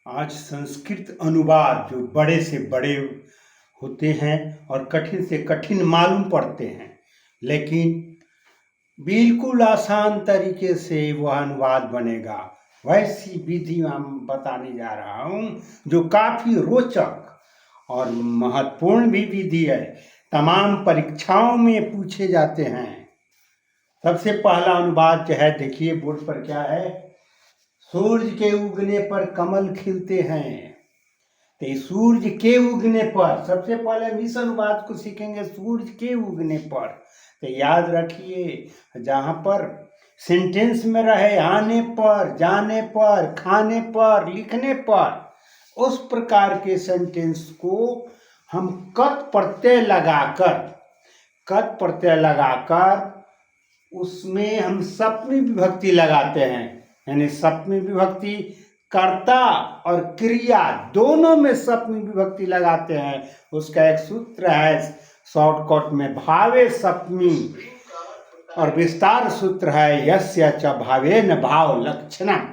आज संस्कृत अनुवाद जो बड़े से बड़े होते हैं और कठिन से कठिन मालूम पड़ते हैं, लेकिन बिल्कुल आसान तरीके से वह अनुवाद बनेगा, वैसी विधि हम बताने जा रहा हूँ जो काफ़ी रोचक और महत्वपूर्ण भी विधि है। तमाम परीक्षाओं में पूछे जाते हैं। सबसे पहला अनुवाद जो है, देखिए बोर्ड पर क्या है। सूरज के उगने पर कमल खिलते हैं। तो सूरज के उगने पर सबसे पहले हम इस अनुवाद को सीखेंगे, सूरज के उगने पर। तो याद रखिए, जहाँ पर सेंटेंस में रहे आने पर, जाने पर, खाने पर, लिखने पर, उस प्रकार के सेंटेंस को हम कत प्रत्यय लगाकर उसमें हम सप्तमी विभक्ति लगाते हैं। यानी सप्तमी विभक्ति कर्ता और क्रिया दोनों में सप्तमी विभक्ति लगाते हैं। उसका एक सूत्र है शॉर्टकट में, भावे सप्तमी, और विस्तार सूत्र है यस्य च भावेन भाव लक्षणम।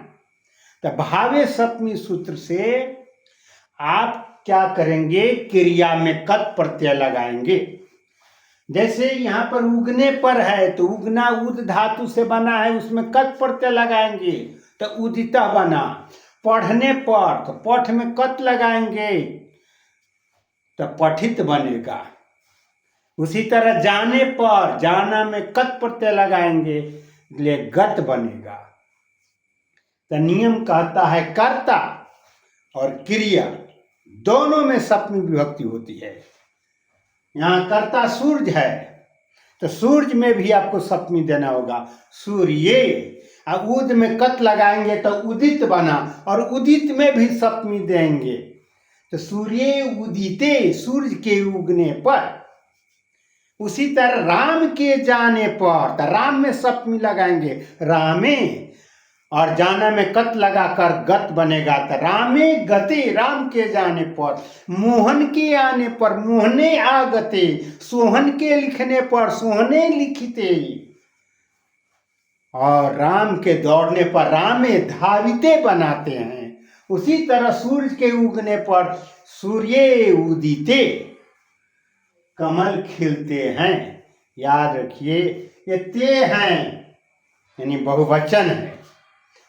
तो भावे सप्तमी सूत्र से आप क्या करेंगे, क्रिया में कत प्रत्यय लगाएंगे। जैसे यहाँ पर उगने पर है तो उगना उद धातु से बना है, उसमें कत प्रत्यय लगाएंगे तो उदिता बना। पढ़ने पर तो पठ में कत लगाएंगे तो पठित बनेगा। उसी तरह जाने पर, जाना में कत प्रत्यय लगाएंगे इसलिए गत बनेगा। तो नियम कहता है कर्ता और क्रिया दोनों में सप्तमी विभक्ति होती है। यहाँ कर्ता सूर्य है तो सूर्य में भी आपको सप्तमी देना होगा, सूर्य। अब उद में कत लगाएंगे तो उदित बना, और उदित में भी सप्तमी देंगे तो सूर्य उदिते, सूर्य के उगने पर। उसी तरह राम के जाने पर तो राम में सप्तमी लगाएंगे, रामे, और जाना में कत लगाकर गत बनेगा तो रामे गते, राम के जाने पर। मोहन के आने पर मोहने आगते, सोहन के लिखने पर सोहने लिखिते, और राम के दौड़ने पर रामे धाविते बनाते हैं। उसी तरह सूरज के उगने पर सूर्य उदिते, कमल खिलते हैं। याद रखिए, ये ते हैं यानी बहुवचन है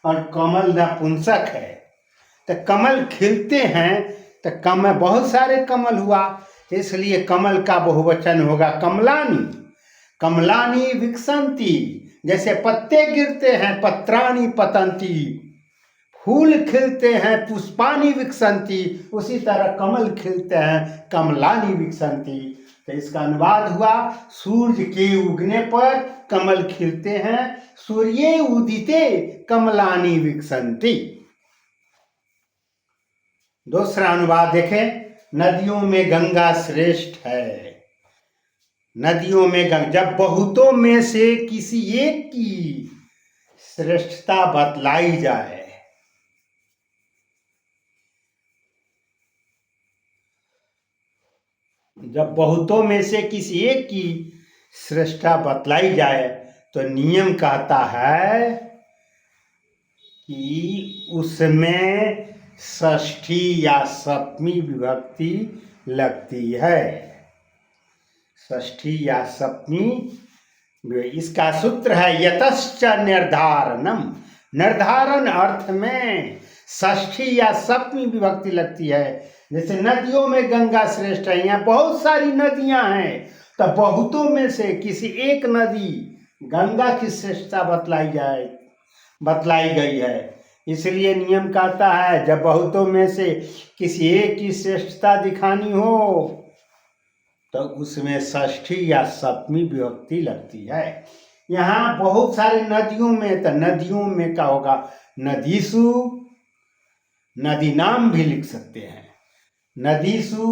और कमल नपुंसक है। तो कमल खिलते हैं तो बहुत सारे कमल हुआ, इसलिए कमल का बहुवचन होगा कमलानी। कमलानी विकसंती, जैसे पत्ते गिरते हैं पत्राणि पतंती, फूल खिलते हैं पुष्पानि विकसंती, उसी तरह कमल खिलते हैं कमलानि विकसंती। तो इसका अनुवाद हुआ, सूर्य के उगने पर कमल खिलते हैं, सूर्ये उदिते कमलानि विकसंती। दूसरा अनुवाद देखें, नदियों में गंगा श्रेष्ठ है। नदियों में गंगा, जब बहुतों में से किसी एक की श्रेष्ठता बतलाई जाए, जब बहुतों में से किसी एक की श्रेष्ठता बतलाई जाए तो नियम कहता है कि उसमें षष्ठी या सप्तमी विभक्ति लगती है। षष्ठी या सप्तमी, इसका सूत्र है यतश्च निर्धारणम। निर्धारण अर्थ में षष्ठी या सप्तमी विभक्ति लगती है। जैसे नदियों में गंगा श्रेष्ठ है, यहाँ बहुत सारी नदियां हैं तो बहुतों में से किसी एक नदी गंगा की श्रेष्ठता बतलाई गई है। इसलिए नियम कहता है जब बहुतों में से किसी एक की श्रेष्ठता दिखानी हो तो उसमें षष्ठी या सप्तमी विभक्ति लगती है। यहाँ बहुत सारे नदियों में, तो नदियों में क्या होगा, नदीसु, नदी नाम भी लिख सकते हैं। नदीसु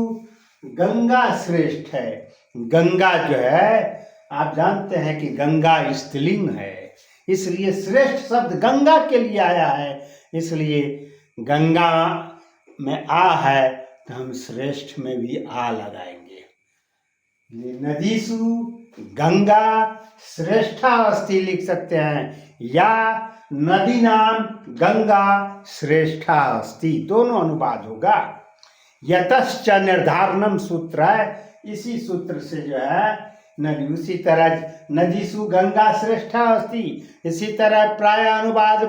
गंगा श्रेष्ठ है। गंगा जो है आप जानते हैं कि गंगा स्त्रीलिंग है, इसलिए श्रेष्ठ शब्द गंगा के लिए आया है। इसलिए गंगा में आ है तो हम श्रेष्ठ में भी आ लगाएंगे। नदीसु गंगा श्रेष्ठा अस्ति लिख सकते हैं, या नदी नाम गंगा श्रेष्ठा अस्ति, दोनों अनुवाद होगा। यतश्च निर्धारणम सूत्र है, इसी सूत्र से जो है नदी, उसी तरह नदीसु गंगा श्रेष्ठा अस्ति। इसी तरह प्राय अनुवाद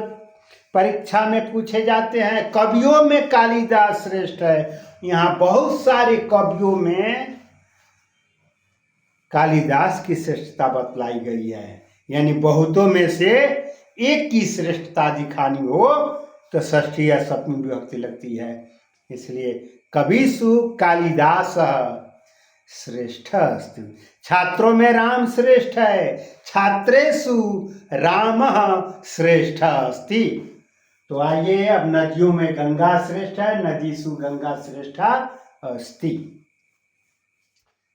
परीक्षा में पूछे जाते हैं। कवियों में कालिदास श्रेष्ठ है, यहाँ बहुत सारे कवियों में कालिदास की श्रेष्ठता बतलाई गई है। यानी बहुतों में से एक की श्रेष्ठता दिखानी हो तो षष्ठी या सप्तमी विभक्ति लगती है। इसलिए कविषु कालिदास श्रेष्ठ अस्ति। छात्रों में राम श्रेष्ठ है, छात्रेषु राम श्रेष्ठ अस्ति। तो आइए, अब नदियों में गंगा श्रेष्ठ है, नदीसु गंगा श्रेष्ठा अस्ति।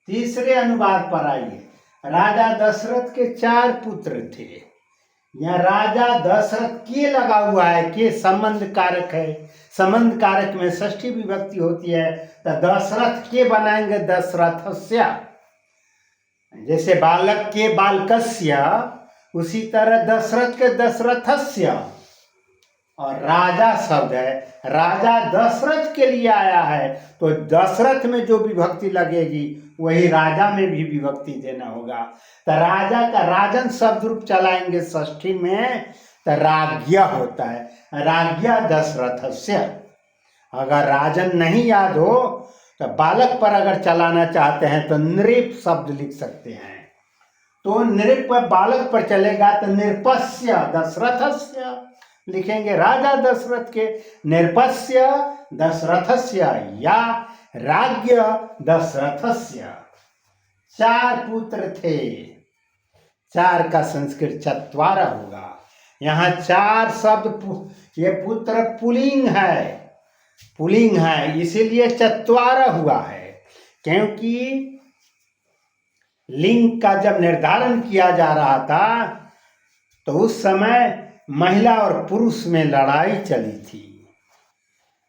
तीसरे अनुवाद पर आइए। राजा दशरथ के 4 पुत्र थे। यहाँ राजा दशरथ के लगा हुआ है, के संबंध कारक है। संबंध कारक में षष्ठी विभक्ति होती है, तो दशरथ के बनाएंगे दशरथस्य। जैसे बालक के बालकस्य, उसी तरह दशरथ के दशरथस्य। और राजा शब्द है, राजा दशरथ के लिए आया है, तो दशरथ में जो विभक्ति लगेगी वही राजा में भी विभक्ति देना होगा। तो राजा का राजन शब्द रूप चलाएंगे षष्ठी में, तो राज्ञ होता है, राज्ञ दशरथस्य। अगर राजन नहीं याद हो तो बालक पर अगर चलाना चाहते हैं तो नृप शब्द लिख सकते हैं। तो नृप पर बालक पर चलेगा तो नृपस्य दशरथस्य लिखेंगे, राजा दशरथ के नृपस्य दशरथस्य या राज्ञ दशरथस्य। 4 पुत्र थे, 4 का संस्कृत चत्वार होगा। यहाँ 4 शब्द, ये पुत्र पुलिंग है, पुलिंग है, इसीलिए चत्वार हुआ है। क्योंकि लिंग का जब निर्धारण किया जा रहा था तो उस समय महिला और पुरुष में लड़ाई चली थी।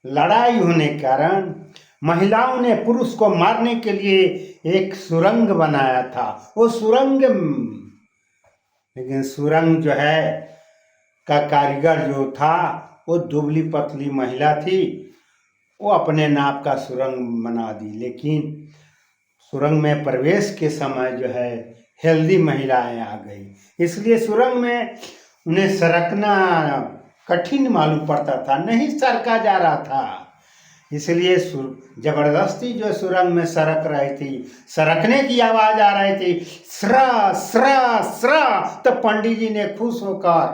लड़ाई होने के कारण महिलाओं ने पुरुष को मारने के लिए एक सुरंग बनाया था। वो सुरंग, लेकिन सुरंग जो है का कारीगर जो था वो दुबली पतली महिला थी। वो अपने नाप का सुरंग बना दी, लेकिन सुरंग में प्रवेश के समय जो है हेल्दी महिलाएं आ गई, इसलिए सुरंग में उन्हें सरकना कठिन मालूम पड़ता था, नहीं सरका जा रहा था। इसलिए जबरदस्ती जो सुरंग में सरक रही थी, सरकने की आवाज आ रही थी, स्र स्र स्र। तो पंडित जी ने खुश होकर,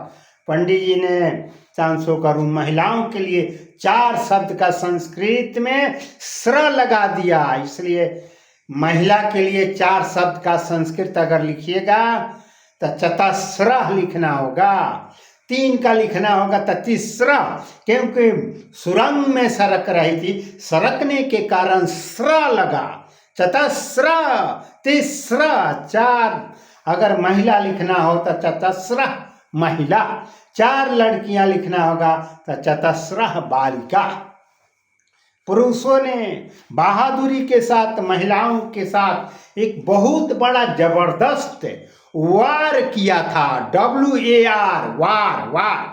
पंडित जी ने चांस होकर उन महिलाओं के लिए 4 शब्द का संस्कृत में स्र लगा दिया। इसलिए महिला के लिए 4 शब्द का संस्कृत अगर लिखिएगा तो चतस्रः लिखना होगा, 3 का लिखना होगा तो तीसरा, क्योंकि सुरंग में सरक रही थी, सरकने के कारण स्र लगा। चतस्र तीसरा 4। अगर महिला लिखना हो तो चतस्र महिला, 4 लड़कियां लिखना होगा तो चतस्र बालिका। पुरुषों ने बहादुरी के साथ महिलाओं के साथ एक बहुत बड़ा जबरदस्त वार किया था, WAR, वार वार।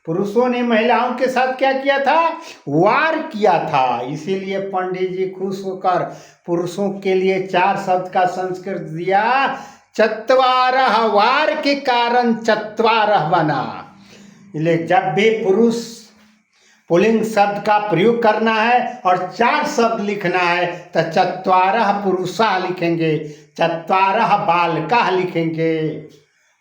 पुरुषों ने महिलाओं के साथ क्या किया था? वार किया था। इसीलिए पंडित जी खुश होकर पुरुषों के लिए 4 शब्द का संस्कृत दिया, चत्वारः। वार के कारण चत्वारः बना। इसलिए जब भी पुरुष पुल्लिंग शब्द का प्रयोग करना है और 4 शब्द लिखना है तो चत्वारः पुरुषः लिखेंगे, चत्वारः बालकाः लिखेंगे।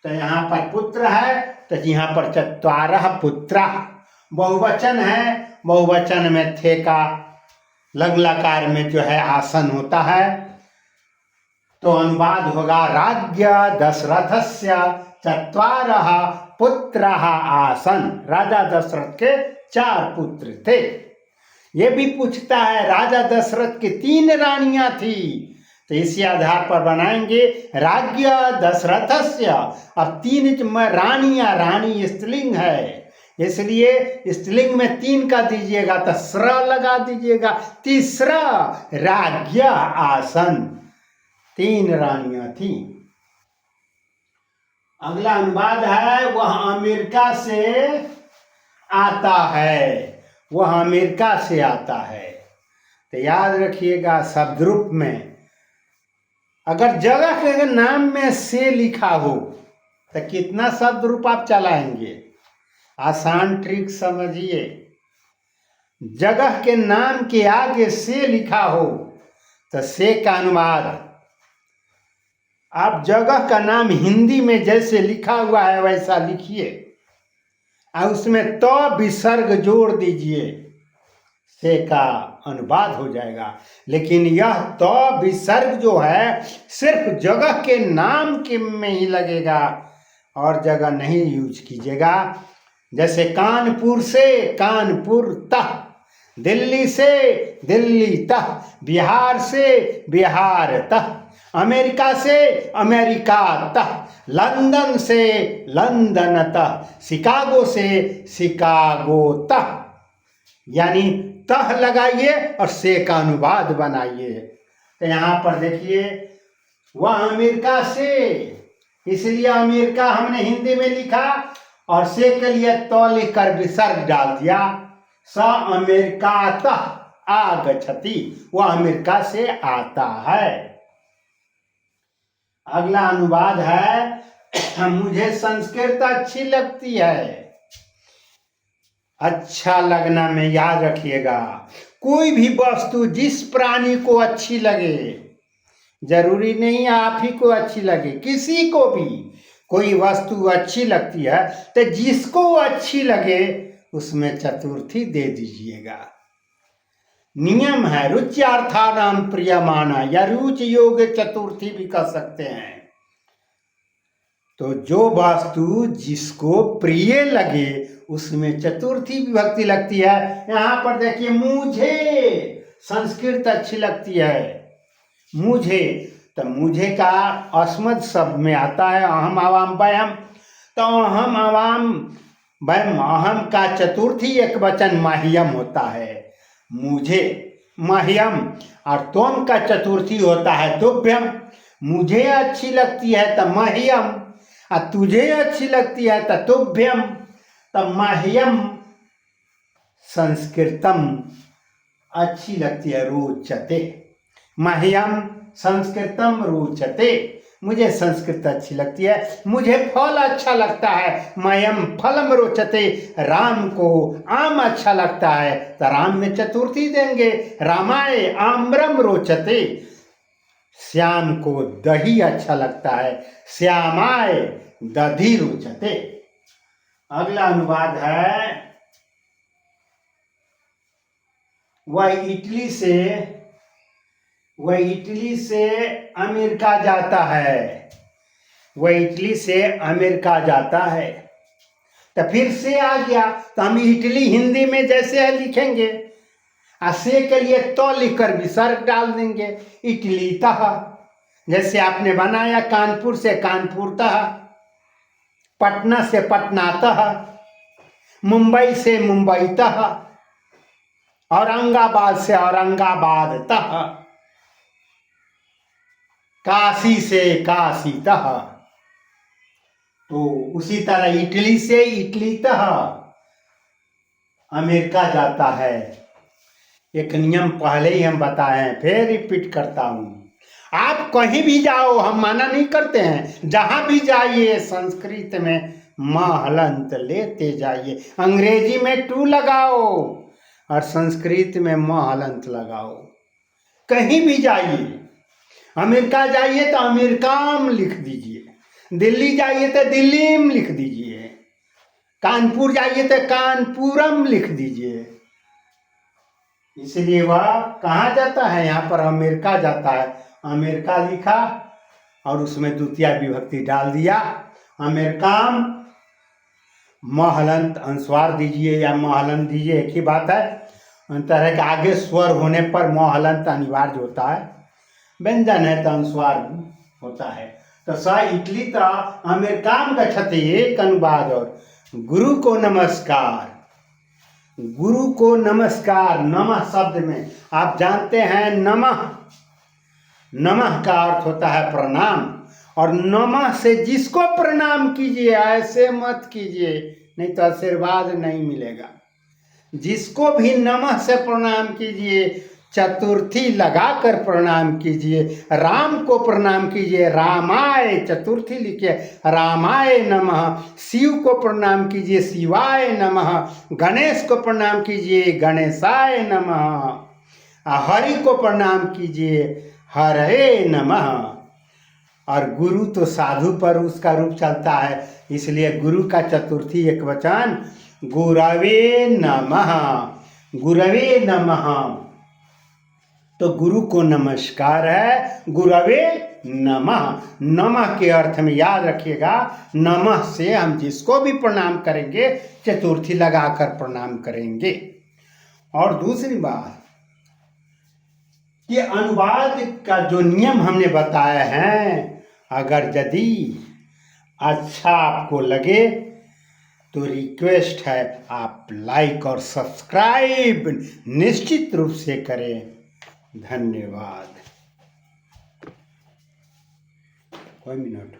तो यहाँ पर पुत्र है तो यहाँ पर चत्वारः पुत्राः। बहुवचन है, बहुवचन में थे का लंग लकार में जो है आसन होता है, तो अनुवाद होगा राज्ञ दशरथस्य चत्वारः पुत्राः आसन। राजा दशरथ के 4 पुत्र थे। ये भी पूछता है राजा दशरथ की 3 रानियां थी, तो इसी आधार पर बनाएंगे राज्ञ दशरथस्य। अब 3 रानियां, रानी स्त्रीलिंग है, इसलिए स्त्रीलिंग में 3 का दीजिएगा तो स्र लगा दीजिएगा। तीसरा राज्ञ आसन, 3 रानियां थी। अगला अनुवाद है वह अमेरिका से आता है, वह अमेरिका से आता है। तो याद रखिएगा शब्द रूप में अगर जगह के नाम में से लिखा हो तो कितना शब्द रूप आप चलाएंगे। आसान ट्रिक समझिए, जगह के नाम के आगे से लिखा हो तो से का अनुवाद आप जगह का नाम हिंदी में जैसे लिखा हुआ है वैसा लिखिए और उसमें तो विसर्ग जोड़ दीजिए, से का अनुवाद हो जाएगा। लेकिन यह तो विसर्ग जो है सिर्फ जगह के नाम के में ही लगेगा और जगह नहीं यूज कीजिएगा। जैसे कानपुर से कानपुर तक, दिल्ली से दिल्ली तक, बिहार से बिहार तक, अमेरिका से अमेरिका तक, लंदन से लंदन तक, शिकागो से शिकागो तक। यानी तह लगाइए और से का अनुवाद बनाइए। तो यहाँ पर देखिए वह अमेरिका से, इसलिए अमेरिका हमने हिंदी में लिखा और से के लिए तो लिखकर विसर्ग डाल दिया। स अमेरिकातः आगच्छति, वह अमेरिका से आता है। अगला अनुवाद है मुझे संस्कृत अच्छी लगती है। अच्छा लगना में याद रखिएगा कोई भी वस्तु जिस प्राणी को अच्छी लगे, जरूरी नहीं आप ही को अच्छी लगे, किसी को भी कोई वस्तु अच्छी लगती है तो जिसको अच्छी लगे उसमें चतुर्थी दे दीजिएगा। नियम है रुच्यार्थानाम प्रियमाना या रुच योग चतुर्थी भी कह सकते हैं। तो जो वस्तु जिसको प्रिय लगे उसमें चतुर्थी विभक्ति लगती है। यहाँ पर देखिए मुझे संस्कृत अच्छी लगती है, मुझे, तो मुझे का अस्मद शब्द में आता है अहम आवाम वयम। तो अहम आवाम वयम, अहम का चतुर्थी एक वचन माह्यम होता है, मुझे माह्यम, और तुम का चतुर्थी होता है तुभ्यम। मुझे अच्छी लगती है तो माह्यम और तुझे अच्छी लगती है तो तुभ्यम। तो माह्यम संस्कृतम अच्छी लगती है रोचते, माह्यम संस्कृतम रोचते, मुझे संस्कृत अच्छी लगती है। मुझे फल अच्छा लगता है, मयम फलम रोचते, राम को आम अच्छा लगता है तो राम में चतुर्थी देंगे, रामाय आम्रम रोचते। श्याम को दही अच्छा लगता है, श्यामाय दधि रोचते। अगला अनुवाद है वह इटली से अमेरिका जाता है, वह इटली से अमेरिका जाता है। तो फिर से आ गया तो हम इटली हिंदी में जैसे है लिखेंगे, से के लिए तो लिखकर विसर्ग डाल देंगे, इटली तह। जैसे आपने बनाया कानपुर से कानपुर तह, पटना से पटना तह, मुंबई से मुंबई तह, औरंगाबाद से औरंगाबाद तह, काशी से काशी तह। तो उसी तरह इटली से इटली तह अमेरिका जाता है। एक नियम पहले ही हम बताए हैं, फिर रिपीट करता हूं, आप कहीं भी जाओ हम मना नहीं करते हैं, जहां भी जाइए संस्कृत में म हलंत लेते जाइए। अंग्रेजी में टू लगाओ और संस्कृत में म हलंत लगाओ। कहीं भी जाइए, अमेरिका जाइए तो अमेरिकाम लिख दीजिए, दिल्ली जाइए तो दिल्लीम लिख दीजिए, कानपुर जाइए तो कानपुरम लिख दीजिए। इसलिए वह कहाँ जाता है, यहाँ पर अमेरिका जाता है, अमेरिका लिखा और उसमें द्वितीय विभक्ति डाल दिया, अमेरिकाम। महलंत अनुस्वार दीजिए या महलंत दीजिए एक ही बात है, अंतर है कि आगे स्वर होने पर महलंत अनिवार्य होता है, व्यंजन है तो अनुस्वार होता है। तो स इटली तो अमेरिकाम गच्छति एक अनुवाद। और गुरु को नमस्कार, गुरु को नमस्कार, नमः शब्द में आप जानते हैं नमः, नमः का अर्थ होता है प्रणाम और नमः से जिसको प्रणाम कीजिए, ऐसे मत कीजिए, नहीं तो आशीर्वाद नहीं मिलेगा। जिसको भी नमः से प्रणाम कीजिए, चतुर्थी लगाकर प्रणाम कीजिए। राम को प्रणाम कीजिए, रामाय, चतुर्थी लिखिए, रामाय नमः। शिव को प्रणाम कीजिए, शिवाय नमः। गणेश को प्रणाम कीजिए, गणेशाय नमः। हरि को प्रणाम कीजिए, हरे नमः। और गुरु तो साधु पर उसका रूप चलता है, इसलिए गुरु का चतुर्थी एक वचन गुरवे नमः। गुरवे नमः तो गुरु को नमस्कार है, गुरवे नमः। नमः के अर्थ में याद रखिएगा, नमः से हम जिसको भी प्रणाम करेंगे चतुर्थी लगाकर प्रणाम करेंगे। और दूसरी बात, ये अनुवाद का जो नियम हमने बताए हैं, अगर यदि अच्छा आपको लगे तो रिक्वेस्ट है आप लाइक और सब्सक्राइब निश्चित रूप से करें। धन्यवाद। कोई मिनट।